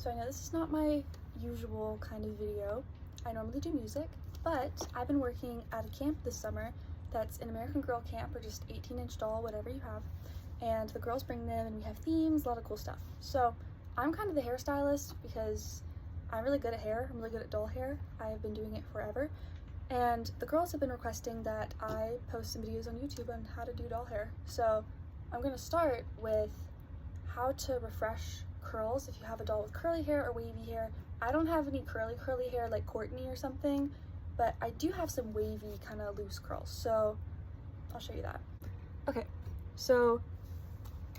So I know this is not my usual kind of video. I normally do music, but I've been working at a camp this summer that's an American Girl camp, or just 18-inch doll, whatever you have. And the girls bring them and we have themes, a lot of cool stuff. So I'm kind of the hairstylist because I'm really good at hair. I'm really good at doll hair. I've been doing it forever. And the girls have been requesting that I post some videos on YouTube on how to do doll hair. So I'm gonna start with how to refresh curls if you have a doll with curly hair or wavy hair. I don't have any curly hair like Courtney or something, but I do have some wavy kind of loose curls, so I'll show you that. Okay, so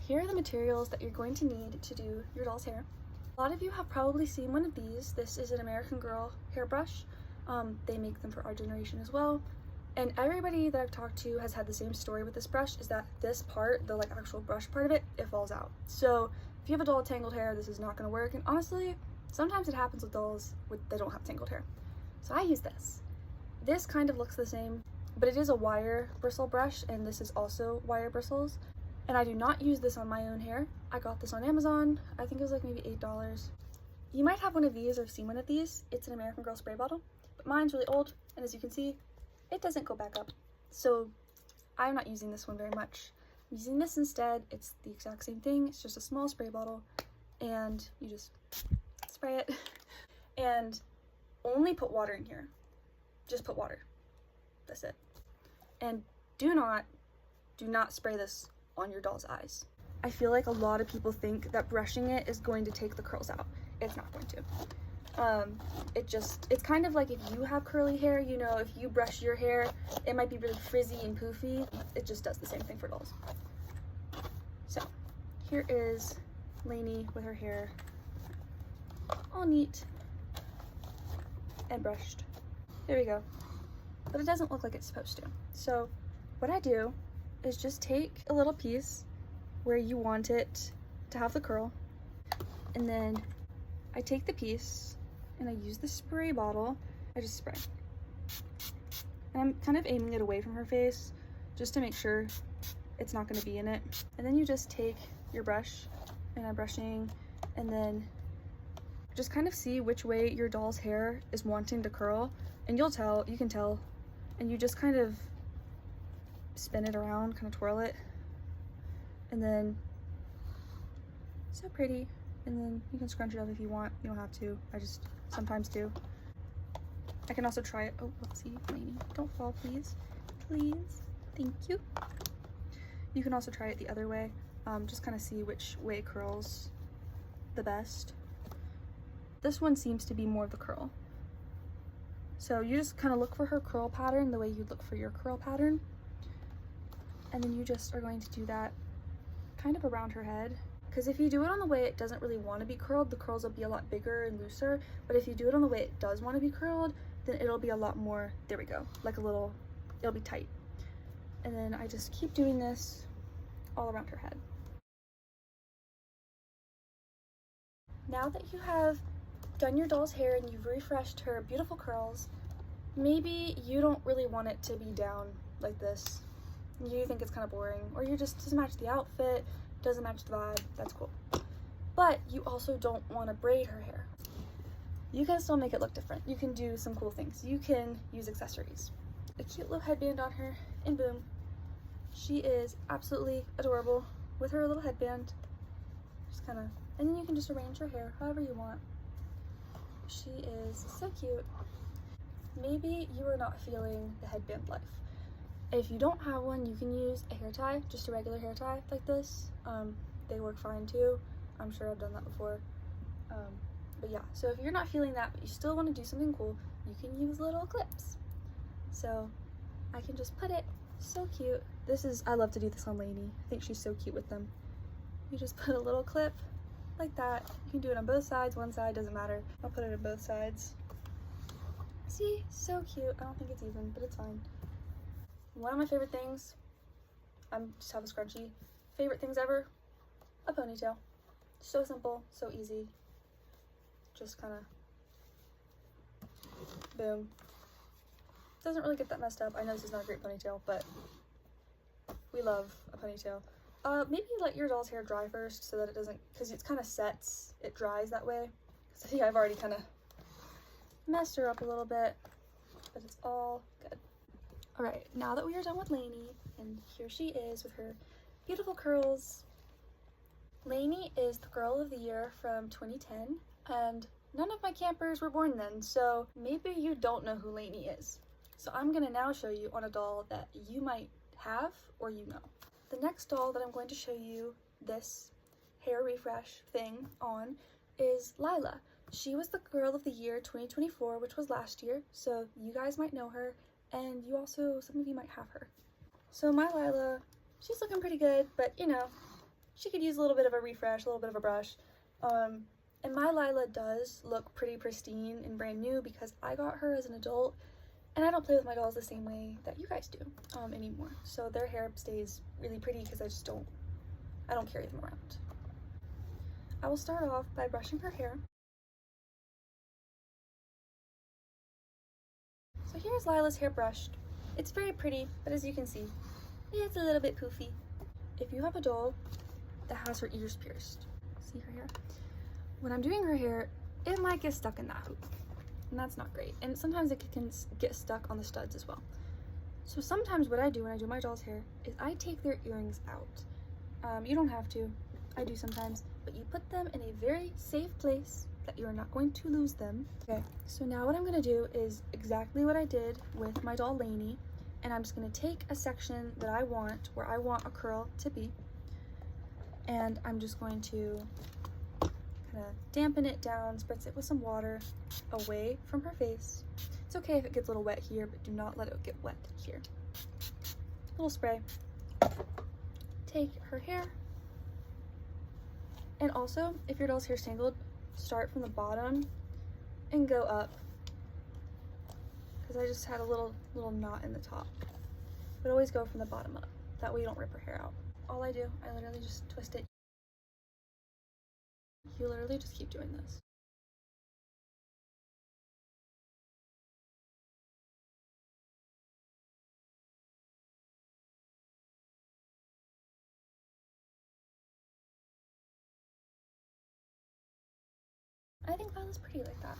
here are the materials that you're going to need to do your doll's hair. A lot of you have probably seen one of these. This is an American Girl hairbrush. They make them for our generation as well. And everybody that I've talked to has had the same story with this brush, is that this part, the like actual brush part of it, it falls out. So if you have a doll with tangled hair, this is not gonna work. And honestly, sometimes it happens with dolls that don't have tangled hair. So I use this. This kind of looks the same, but it is a wire bristle brush, and this is also wire bristles. And I do not use this on my own hair. I got this on Amazon. I think it was like maybe $8. You might have one of these or have seen one of these. It's an American Girl spray bottle, but mine's really old, and as you can see, it doesn't go back up. So I'm not using this one very much. I'm using this instead. It's the exact same thing. It's just a small spray bottle, and you just spray it. And only put water in here. Just put water. That's it. And do not spray this on your doll's eyes. I feel like a lot of people think that brushing it is going to take the curls out. It's not going to. It's kind of like if you have curly hair, you know, if you brush your hair, it might be really frizzy and poofy. It just does the same thing for dolls. So here is Lainey with her hair all neat and brushed. There we go. But it doesn't look like it's supposed to. So what I do is just take a little piece where you want it to have the curl, and then I take the piece and I use the spray bottle. I just spray. And I'm kind of aiming it away from her face just to make sure it's not going to be in it. And then you just take your brush, and I'm brushing, and then just kind of see which way your doll's hair is wanting to curl, and you can tell, and you just kind of spin it around, kind of twirl it, and then so pretty. And then you can scrunch it up if you want. You don't have to. I just sometimes do. I can also try it. Oh, whoopsie, Lainey, don't fall, please. Please. Thank you. You can also try it the other way. Just kind of see which way curls the best. This one seems to be more of the curl. So you just kind of look for her curl pattern the way you'd look for your curl pattern. And then you just are going to do that kind of around her head. Because if you do it on the way it doesn't really want to be curled, the curls will be a lot bigger and looser. But if you do it on the way it does want to be curled, then it'll be a lot more, there we go, like it'll be tight. And then I just keep doing this all around her head. Now that you have done your doll's hair and you've refreshed her beautiful curls, maybe you don't really want it to be down like this. You think it's kind of boring, or you just doesn't match the outfit, doesn't match the vibe. That's cool. But you also don't want to braid her hair. You can still make it look different. You can do some cool things. You can use accessories. A cute little headband on her, and boom, she is absolutely adorable with her little headband. Just kind of, and then you can just arrange her hair however you want. She is so cute. Maybe you are not feeling the headband life. If you don't have one, you can use a hair tie, just a regular hair tie like this. They work fine too. I'm sure I've done that before. But yeah, so if you're not feeling that, but you still want to do something cool, you can use little clips. So I can just put it, so cute. I love to do this on Lainey. I think she's so cute with them. You just put a little clip like that. You can do it on both sides, one side, doesn't matter. I'll put it on both sides. See, so cute. I don't think it's even, but it's fine. One of my favorite things, I'm just have a scrunchie. Favorite things ever, a ponytail. So simple, so easy. Just kind of, boom. Doesn't really get that messed up. I know this is not a great ponytail, but we love a ponytail. Maybe let your doll's hair dry first so that it doesn't, because it's kind of sets, it dries that way. See, I've already kind of messed her up a little bit, but it's all good. All right, now that we are done with Lainey, and here she is with her beautiful curls. Lainey is the girl of the year from 2010, and none of my campers were born then, so maybe you don't know who Lainey is. So I'm gonna now show you on a doll that you might have or you know. The next doll that I'm going to show you this hair refresh thing on is Lila. She was the girl of the year 2024, which was last year, so you guys might know her, and you also, some of you might have her. So my Lila, she's looking pretty good, but you know, she could use a little bit of a refresh, a little bit of a brush. And my Lila does look pretty pristine and brand new because I got her as an adult, and I don't play with my dolls the same way that you guys do anymore. So their hair stays really pretty because I don't carry them around. I will start off by brushing her hair. So here's Lila's hair brushed. It's very pretty, but as you can see, it's a little bit poofy. If you have a doll that has her ears pierced, see her hair? When I'm doing her hair, it might get stuck in that hoop, and that's not great. And sometimes it can get stuck on the studs as well. So sometimes what I do when I do my doll's hair is I take their earrings out. You don't have to, I do sometimes, but you put them in a very safe place that you're not going to lose them. Okay, so now what I'm gonna do is exactly what I did with my doll Lainey, and I'm just gonna take a section that I want, where I want a curl to be, and I'm just going to kind of dampen it down, spritz it with some water away from her face. It's okay if it gets a little wet here, but do not let it get wet here. Little spray. Take her hair, and also if your doll's hair's tangled, start from the bottom and go up, because I just had a little knot in the top. But always go from the bottom up, that way you don't rip her hair out. All I do, I literally just twist it. You literally just keep doing this. I think Lila's pretty like that.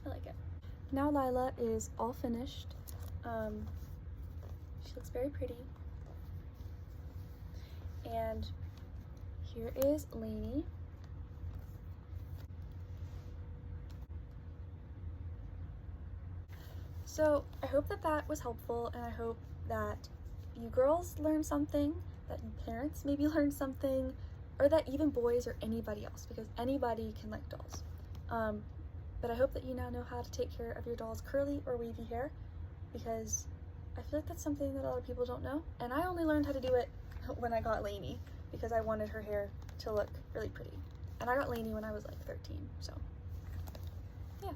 I like it. Now Lila is all finished. She looks very pretty. And here is Lainey. So I hope that that was helpful, and I hope that you girls learned something, that you parents maybe learned something, or that even boys or anybody else, because anybody can like dolls. But I hope that you now know how to take care of your doll's curly or wavy hair, because I feel like that's something that a lot of people don't know. And I only learned how to do it when I got Lainey, because I wanted her hair to look really pretty. And I got Lainey when I was like 13, so yeah.